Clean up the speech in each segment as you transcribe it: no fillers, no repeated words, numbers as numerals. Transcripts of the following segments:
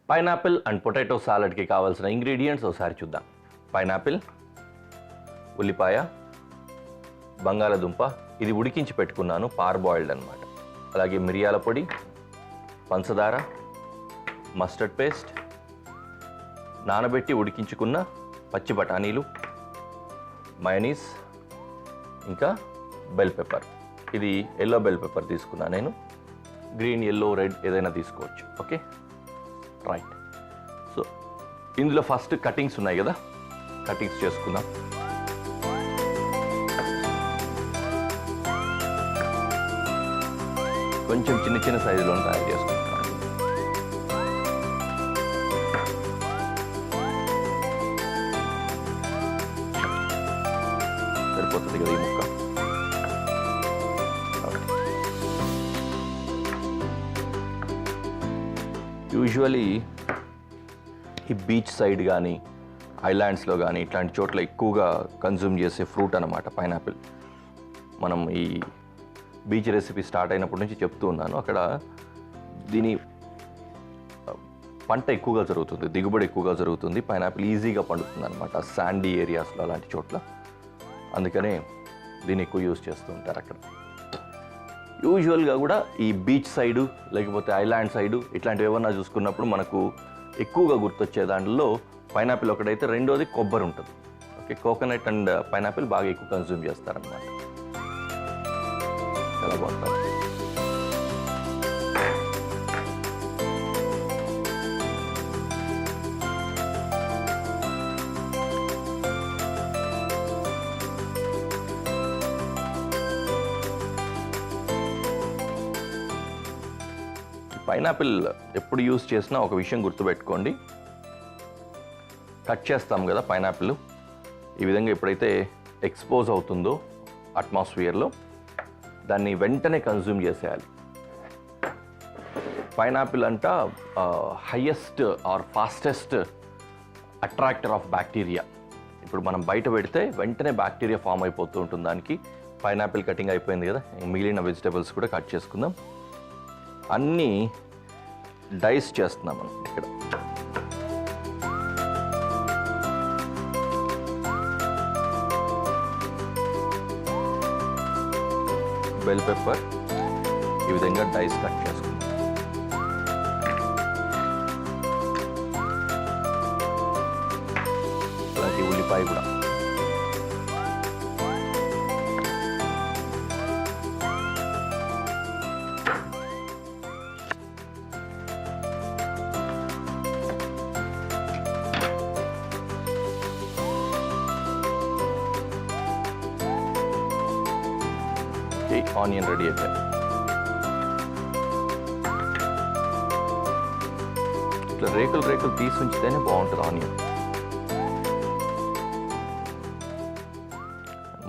Pineapple and potato సాలడ్కి కావాల్సిన ingredients ఒకసారి చూద్దాం. పైనాపిల్, ఉల్లిపాయ, బంగాళదుంప, ఇది ఉడికించి పెట్టుకున్నాను, పార్బాయిల్డ్ అనమాట. అలాగే మిరియాల పొడి, పంచదార, మస్టర్డ్ పేస్ట్, నానబెట్టి ఉడికించుకున్న పచ్చి బఠానీలు, మయోనీస్, ఇంకా బెల్ పెప్పర్. ఇది ఎల్లో బెల్ పెప్పర్ తీసుకున్నా నేను, గ్రీన్, ఎల్లో, రెడ్ ఏదైనా తీసుకోవచ్చు. Okay, right. సో ఇందులో ఫస్ట్ కటింగ్స్ ఉన్నాయి కదా, కటింగ్స్ చేసుకుందాం. కొంచెం చిన్న చిన్న సైజులో తయారు చేసుకుంటాం. సరిపోతుంది కదా ఈ ముక్క. యూజువలీ ఈ బీచ్ సైడ్ కానీ ఐలాండ్స్లో కానీ ఇట్లాంటి చోట్ల ఎక్కువగా కన్జ్యూమ్ చేసే ఫ్రూట్ అన్నమాట పైనాపిల్. మనం ఈ బీచ్ రెసిపీ స్టార్ట్ అయినప్పటి నుంచి చెప్తూ ఉన్నాను, అక్కడ దీని పంట ఎక్కువగా జరుగుతుంది, దిగుబడి ఎక్కువగా జరుగుతుంది. పైనాపిల్ ఈజీగా పండుతుంది అనమాట శాండీ ఏరియాస్లో, అలాంటి చోట్ల. అందుకనే దీన్ని ఎక్కువ యూజ్ చేస్తూ ఉంటారు అక్కడ. యూజువల్గా కూడా ఈ బీచ్ సైడు లేకపోతే ఐలాండ్ సైడు ఇట్లాంటివి ఏమన్నా చూసుకున్నప్పుడు మనకు ఎక్కువగా గుర్తొచ్చే దాంట్లో పైనాపిల్ ఒకటైతే, రెండోది కొబ్బరి ఉంటుంది. ఓకే, కోకోనట్ అండ్ పైనాపిల్ బాగా ఎక్కువ కన్జ్యూమ్ చేస్తారనమాట. చాలా బాగుంటుంది. పైనాపిల్ ఎప్పుడు యూజ్ చేసినా ఒక విషయం గుర్తుపెట్టుకోండి, కట్ చేస్తాం కదా పైనాపిల్, ఈ విధంగా ఎప్పుడైతే ఎక్స్పోజ్ అవుతుందో అట్మాస్ఫియర్లో, దాన్ని వెంటనే కన్జ్యూమ్ చేసేయాలి. పైనాపిల్ అంట highest are fastest attractor of bacteria. ఇప్పుడు మనం బయట పెడితే వెంటనే బ్యాక్టీరియా ఫామ్ అయిపోతూ ఉంటుంది దానికి. పైనాపిల్ కటింగ్ అయిపోయింది కదా, మిగిలిన వెజిటబుల్స్ కూడా కట్ చేసుకుందాం. అన్నీ డైస్ చేస్తున్నాం మనం ఇక్కడ. బెల్ పెప్పర్ ఈ విధంగా డైస్ కట్ చేసుకుందాం. అలాగే ఉల్లిపాయ కూడా. ఆనియన్ రెడీ అయిపోయింది. ఇట్లా రేకులు రేకులు తీసి ఉంచితేనే బాగుంటుంది ఆనియన్.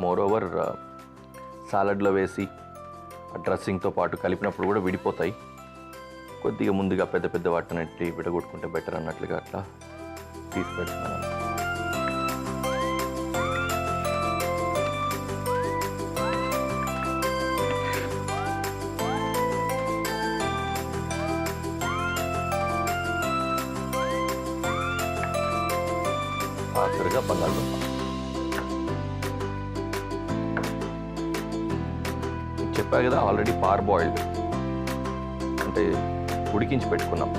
మోర్ ఓవర్ సాలడ్లో వేసి డ్రెస్సింగ్తో పాటు కలిపినప్పుడు కూడా విడిపోతాయి. కొద్దిగా ముందుగా పెద్ద పెద్ద వాటినట్టి విడగొట్టుకుంటే బెటర్ అన్నట్లుగా అట్లా తీసి పెడుతున్నాను. ఆఖరిగా బంగాళదుంప. చెప్పా కదా ఆల్రెడీ పార్బాయిల్డ్ అంటే ఉడికించి పెట్టుకున్నాం.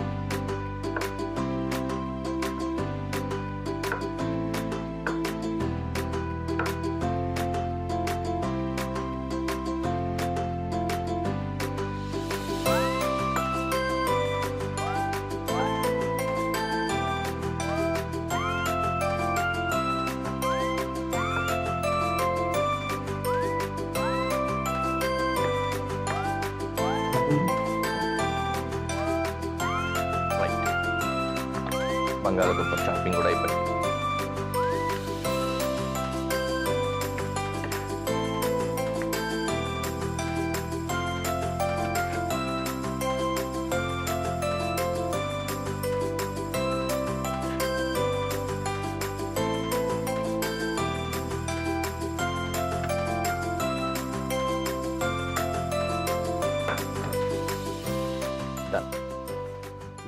బంగాళదుంప చాపింగ్ కూడా అయిపోయింది.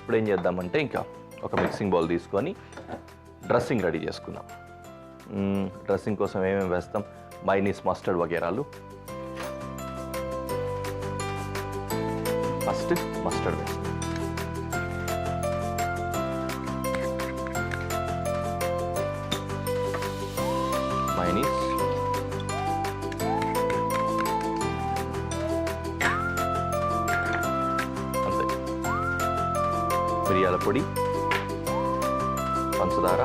ఇప్పుడు ఏం చేద్దామంటే ఇంకా ఒక మిక్సింగ్ బౌల్ తీసుకొని డ్రెస్సింగ్ రెడీ చేసుకుందాం. డ్రెస్సింగ్ కోసం ఏమేమి వేస్తాం? మైనీస్, మస్టర్డ్ వగేరాలు. ఫస్ట్ మస్టర్డ్ వేస్తాం. మైనీస్, అంతే. మిరియాల పొడి, పంచదార,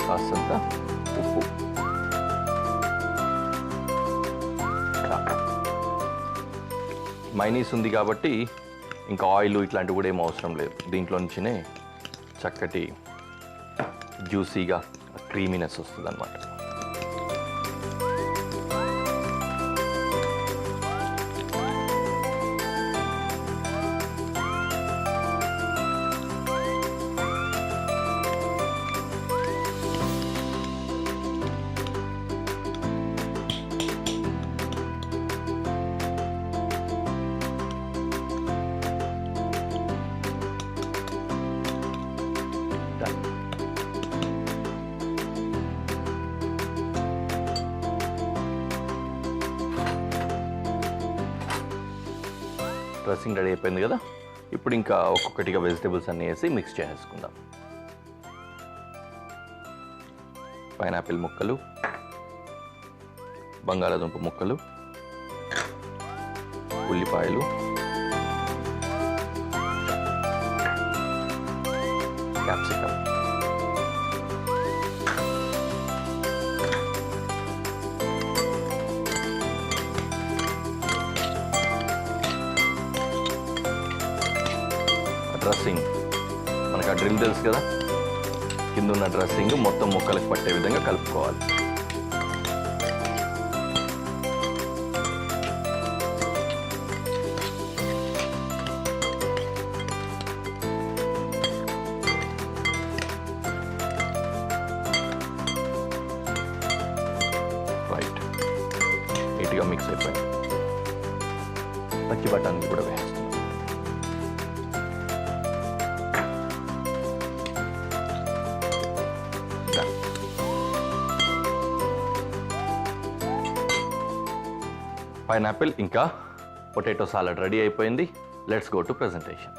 కాస్తంత ఉప్పు. మైనీస్ ఉంది కాబట్టి ఇంకా ఆయిల్ ఇట్లాంటివి కూడా ఏం అవసరం లేదు. దీంట్లో నుంచినే చక్కటి జ్యూసీగా క్రీమీనెస్ వస్తుంది అన్నమాట. డ్రెస్సింగ్ రెడీ అయిపోయింది కదా. ఇప్పుడు ఇంకా ఒక్కొక్కటిగా వెజిటేబుల్స్ అన్నీ వేసి మిక్స్ చేసుకుందాం. పైనాపిల్ ముక్కలు, బంగాళాదుంప ముక్కలు, ఉల్లిపాయలు, క్యాప్సికమ్, డ్రెస్సింగ్. మనకు ఆ డ్రిల్ తెలుసు కదా, కింద ఉన్న డ్రెస్సింగ్ మొత్తం ముక్కలకు పట్టే విధంగా కలుపుకోవాలి. రైట్, నీట్గా మిక్స్ అయిపోయింది. పచ్చి బఠానీ కూడా వేస్తాం. పైనాపిల్ ఇంకా పొటాటో సాలడ్ రెడీ అయిపోయింది. Let's go to presentation.